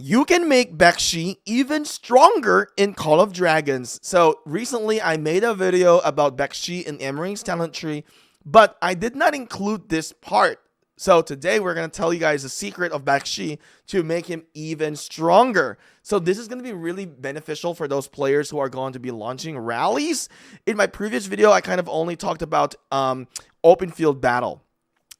you can make Bakshi even stronger in Call of Dragons. So recently I made a video about Bakshi and Emery's talent tree, but I did not include this part. So today we're going to tell you guys the secret of Bakshi to make him even stronger. So this is going to be really beneficial for those players who are going to be launching rallies. In my previous video, I kind of only talked about open field battle.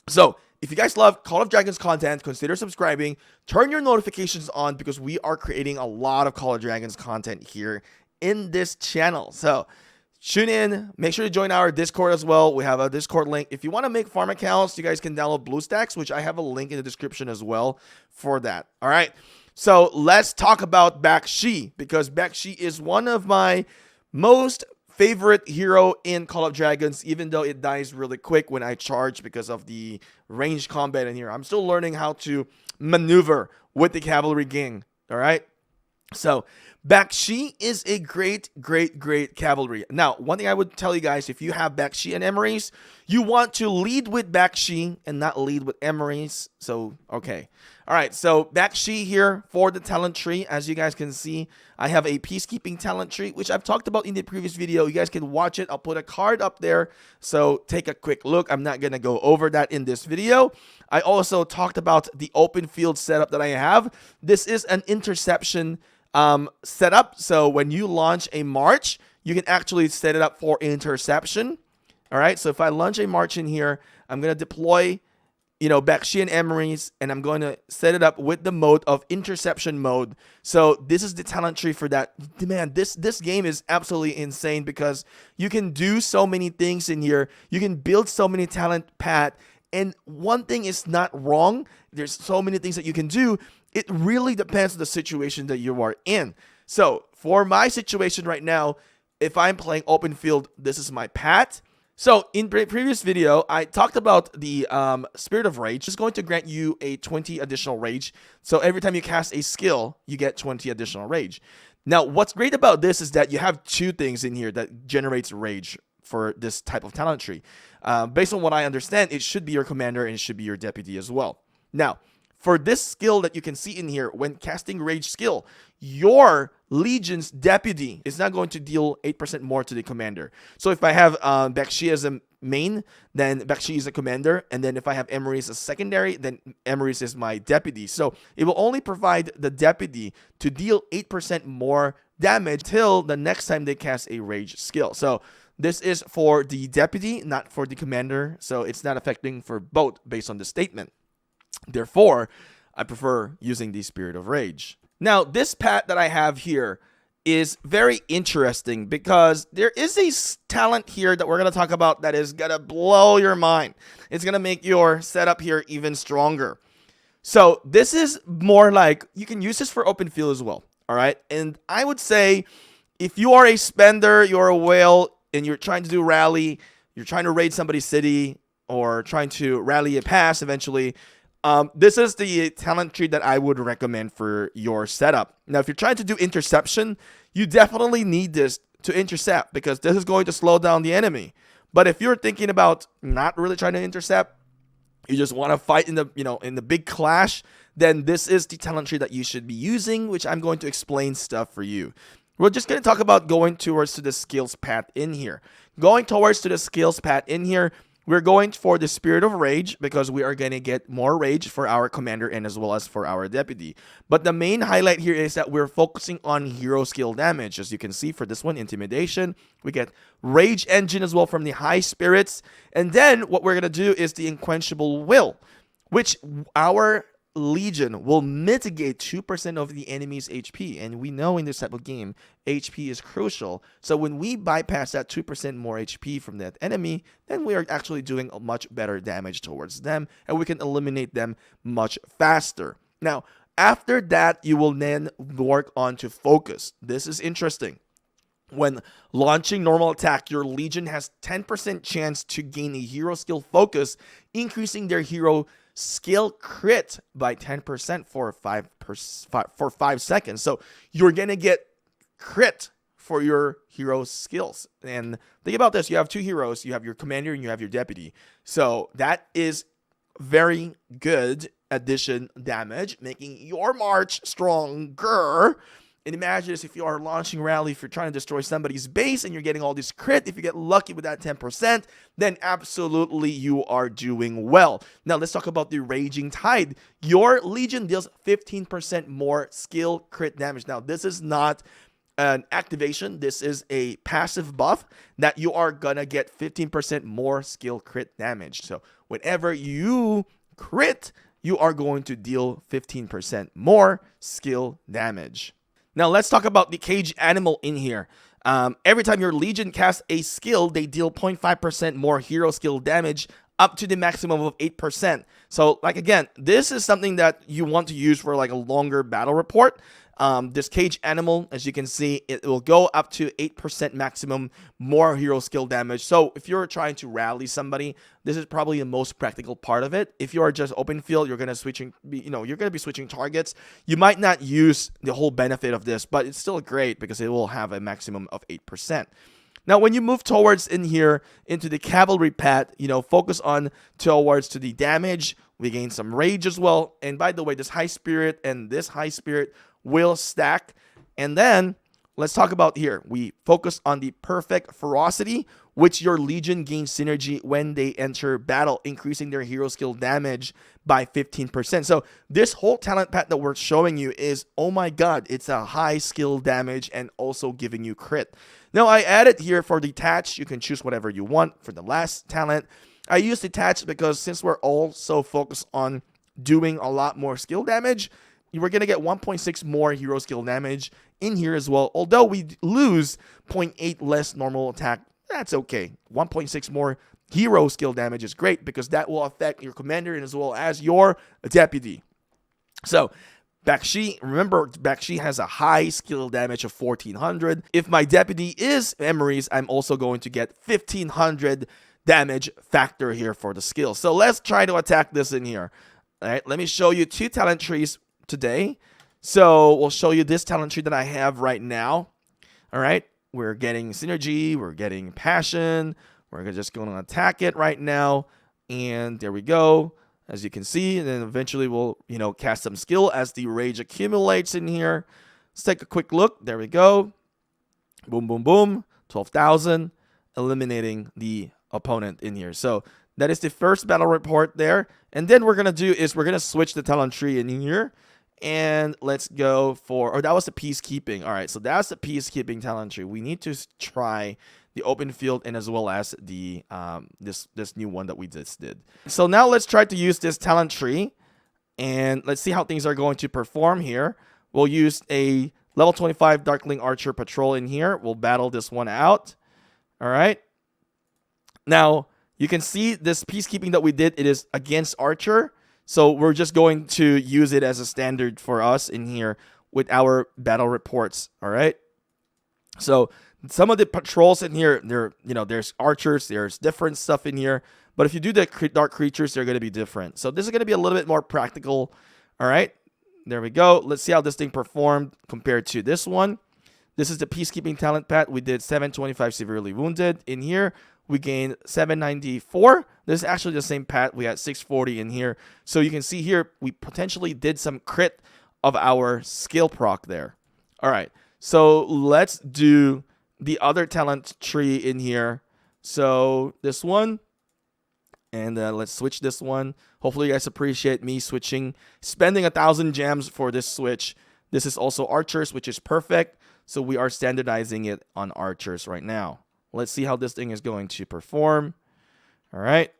So if you guys love Call of Dragons content, consider subscribing, turn your notifications on because we are creating a lot of Call of Dragons content here in this channel. So tune in, make sure to join our Discord as well. We have a Discord link. If you want to make farm accounts, you guys can download BlueStacks, which I have a link in the description as well for that. All right, so let's talk about Bakshi because Bakshi is one of my most favorite hero in Call of Dragons, even though it dies really quick when I charge because of the range combat in here. I'm still learning how to maneuver with the cavalry gang. All right, so Bakshi is a great cavalry. Now, one thing I would tell you guys, if you have Bakshi and Emery's, you want to lead with Bakshi and not lead with Emery's. So, okay. All right, so Bakshi here for the talent tree. As you guys can see, I have a peacekeeping talent tree, which I've talked about in the previous video. You guys can watch it. I'll put a card up there, so take a quick look. I'm not going to go over that in this video. I also talked about the open field setup that I have. This is an interception setup. So when you launch a march, you can actually set it up for interception. All right, so if I launch a march in here, I'm going to deploy Bakshi and Emery's, and I'm going to set it up with the mode of interception mode. So this is the talent tree for that. Man, this game is absolutely insane because you can do so many things in here. You can build so many talent path, and one thing is not wrong. There's so many things that you can do. It really depends on the situation that you are in. So for my situation right now, if I'm playing open field, this is my path. So in previous video, I talked about the Spirit of Rage. It's going to grant you a 20 additional rage. So every time you cast a skill, you get 20 additional rage. Now, what's great about this is that you have two things in here that generates rage for this type of talent tree. Based on what I understand, it should be your commander and it should be your deputy as well. Now, for this skill that you can see in here, when casting rage skill, your legion's deputy is not going to deal 8% more to the commander. So if I have Bakshi as a main, then Bakshi is a commander. And then if I have Emery's as a secondary, then Emery's is my deputy. So it will only provide the deputy to deal 8% more damage till the next time they cast a rage skill. So this is for the deputy, not for the commander. So it's not affecting for both based on the statement. Therefore, I prefer using the Spirit of Rage. Now, this path that I have here is very interesting because there is a talent here that we're going to talk about that is going to blow your mind. It's going to make your setup here even stronger. So this is more like, you can use this for open field as well. All right. And I would say if you are a spender, you're a whale, and you're trying to do rally, you're trying to raid somebody's city or trying to rally a pass eventually, this is the talent tree that I would recommend for your setup. Now, if you're trying to do interception, you definitely need this to intercept because this is going to slow down the enemy. But if you're thinking about not really trying to intercept, you just want to fight in the big clash, then this is the talent tree that you should be using, which I'm going to explain stuff for you. We're just going to talk about going towards to the skills path in here. Going towards to the skills path in here, we're going for the Spirit of Rage because we are going to get more rage for our commander and as well as for our deputy. But the main highlight here is that we're focusing on hero skill damage. As you can see for this one, Intimidation. We get Rage Engine as well from the High Spirits. And then what we're going to do is the Unquenchable Will, which our Legion will mitigate 2% of the enemy's HP. And we know in this type of game, HP is crucial. So when we bypass that 2% more HP from that enemy, then we are actually doing a much better damage towards them. And we can eliminate them much faster. Now, after that, you will then work on to focus. This is interesting. When launching normal attack, your Legion has 10% chance to gain a hero skill focus, increasing their hero skill crit by 10% for 5 seconds. So you're gonna get crit for your hero skills. And think about this: you have two heroes, you have your commander and you have your deputy. So that is very good addition damage, making your march stronger. And imagine this, if you are launching rally, if you're trying to destroy somebody's base and you're getting all this crit, if you get lucky with that 10%, then absolutely you are doing well. Now let's talk about the Raging Tide. Your Legion deals 15% more skill crit damage. Now this is not an activation. This is a passive buff that you are gonna get 15% more skill crit damage. So whenever you crit, you are going to deal 15% more skill damage. Now let's talk about the cage animal in here. Every time your Legion casts a skill, they deal 0.5% more hero skill damage up to the maximum of 8%. So like again, this is something that you want to use for like a longer battle report. This cage animal, as you can see, it will go up to 8% maximum more hero skill damage. So if you're trying to rally somebody, this is probably the most practical part of it. If you are just open field, you're gonna be switching targets. You might not use the whole benefit of this, but it's still great because it will have a maximum of 8%. Now, when you move towards in here into the cavalry pad, focus on towards to the damage. We gain some rage as well. And by the way, this high spirit and this high spirit will stack. And then let's talk about here. We focus on the perfect ferocity, which your Legion gains synergy when they enter battle, increasing their hero skill damage by 15%. So this whole talent path that we're showing you is, oh my god, it's a high skill damage and also giving you crit. Now I added here for detach. You can choose whatever you want for the last talent. I use detach because since we're also focused on doing a lot more skill damage, we're going to get 1.6 more hero skill damage in here as well. Although we lose 0.8 less normal attack, that's okay. 1.6 more hero skill damage is great because that will affect your commander as well as your deputy. So Bakshi, remember Bakshi has a high skill damage of 1400. If my deputy is Emery's, I'm also going to get 1500 damage factor here for the skill. So let's try to attack this in here. All right, let me show you two talent trees today. So we'll show you this talent tree that I have right now. All right, we're getting synergy, we're getting passion, we're just going to attack it right now, and there we go, as you can see. And then eventually we'll cast some skill as the rage accumulates in here. Let's take a quick look. There we go, boom boom boom, 12,000, eliminating the opponent in here. So that is the first battle report there. And then we're gonna do is we're gonna switch the talent tree in here. And let's go for, that was the peacekeeping. All right, so that's the peacekeeping talent tree. We need to try the open field and as well as the this new one that we just did. So now let's try to use this talent tree and let's see how things are going to perform here. We'll use a level 25 Darkling Archer Patrol in here. We'll battle this one out. All right. Now you can see this peacekeeping that we did. It is against Archer. So we're just going to use it as a standard for us in here with our battle reports. All right. So some of the patrols in here, there's archers, there's different stuff in here. But if you do the dark creatures, they're going to be different. So this is going to be a little bit more practical. All right. There we go. Let's see how this thing performed compared to this one. This is the peacekeeping talent path. We did 725 severely wounded in here. We gained 794. This is actually the same path. We had 640 in here. So you can see here, we potentially did some crit of our skill proc there. All right. So let's do the other talent tree in here. So this one. And let's switch this one. Hopefully you guys appreciate me spending 1,000 gems for this switch. This is also archers, which is perfect. So we are standardizing it on archers right now. Let's see how this thing is going to perform. All right.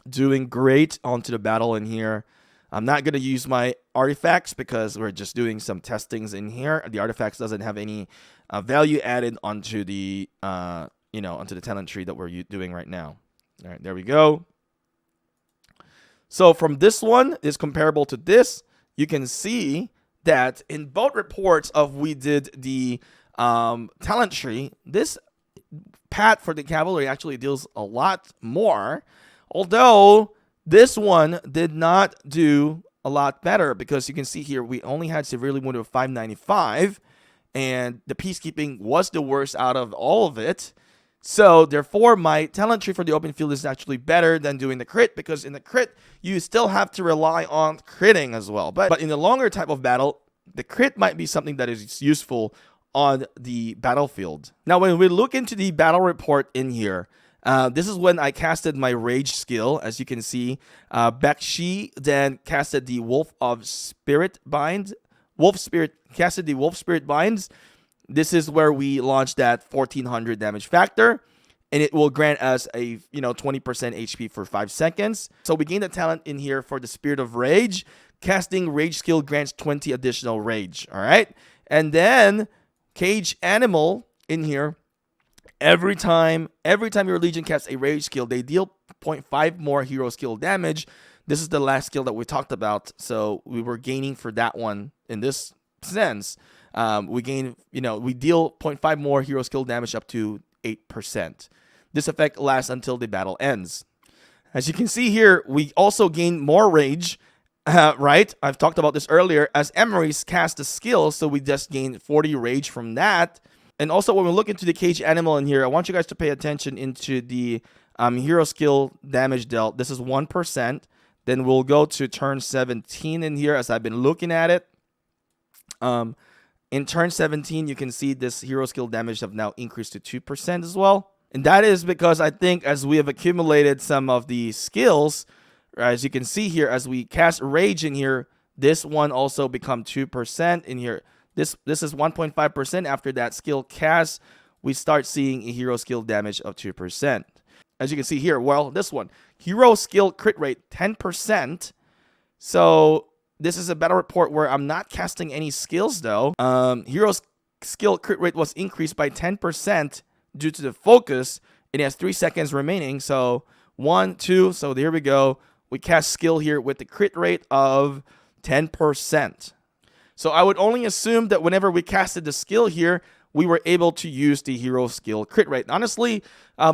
Doing great onto the battle in here. I'm not going to use my artifacts because we're just doing some testings in here. The artifacts doesn't have any value added onto the, onto the talent tree that we're doing right now. All right, there we go. So from this one is comparable to this. You can see that in both reports of we did the talent tree, this path for the cavalry actually deals a lot more, although this one did not do a lot better because you can see here we only had severely wounded of 595 and the peacekeeping was the worst out of all of it. So therefore, my talent tree for the open field is actually better than doing the crit, because in the crit, you still have to rely on critting as well. But in the longer type of battle, the crit might be something that is useful on the battlefield. Now, when we look into the battle report in here, this is when I casted my rage skill. As you can see, Bakshi then casted the Wolf Spirit Binds. This is where we launched that 1400 damage factor, and it will grant us a 20% HP for 5 seconds. So we gain the talent in here for the Spirit of Rage. Casting rage skill grants 20 additional rage. All right, and then Cage Animal in here. Every time your Legion casts a rage skill, they deal 0.5 more hero skill damage. This is the last skill that we talked about, so we were gaining for that one in this sense. We deal 0.5 more hero skill damage up to 8%. This effect lasts until the battle ends. As you can see here, we also gain more rage, right? I've talked about this earlier, as Emery's cast the skill, so we just gain 40 rage from that. And also, when we look into the Cage Animal in here, I want you guys to pay attention into the hero skill damage dealt. This is 1%. Then we'll go to turn 17 in here as I've been looking at it. In turn 17, you can see this hero skill damage have now increased to 2% as well. And that is because I think as we have accumulated some of the skills, as you can see here, as we cast Rage in here, this one also become 2% in here. This is 1.5%. After that skill cast, we start seeing a hero skill damage of 2%. As you can see here, well, this one, hero skill crit rate 10%. So this is a battle report where I'm not casting any skills though. Hero skill crit rate was increased by 10% due to the focus. It has 3 seconds remaining. So 1, 2. So there we go. We cast skill here with the crit rate of 10%. So I would only assume that whenever we casted the skill here, we were able to use the hero skill crit rate. Honestly,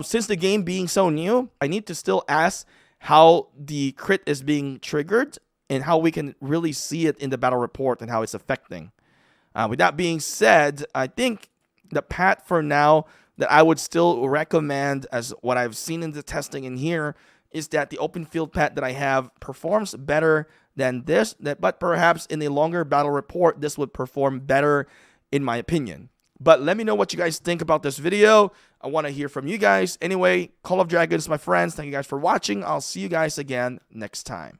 since the game being so new, I need to still ask how the crit is being triggered and how we can really see it in the battle report and how it's affecting. With that being said, I think the path for now that I would still recommend, as what I've seen in the testing in here, is that the open field path that I have performs better than this, but perhaps in a longer battle report, this would perform better in my opinion. But let me know what you guys think about this video. I want to hear from you guys. Anyway, Call of Dragons, my friends, thank you guys for watching. I'll see you guys again next time.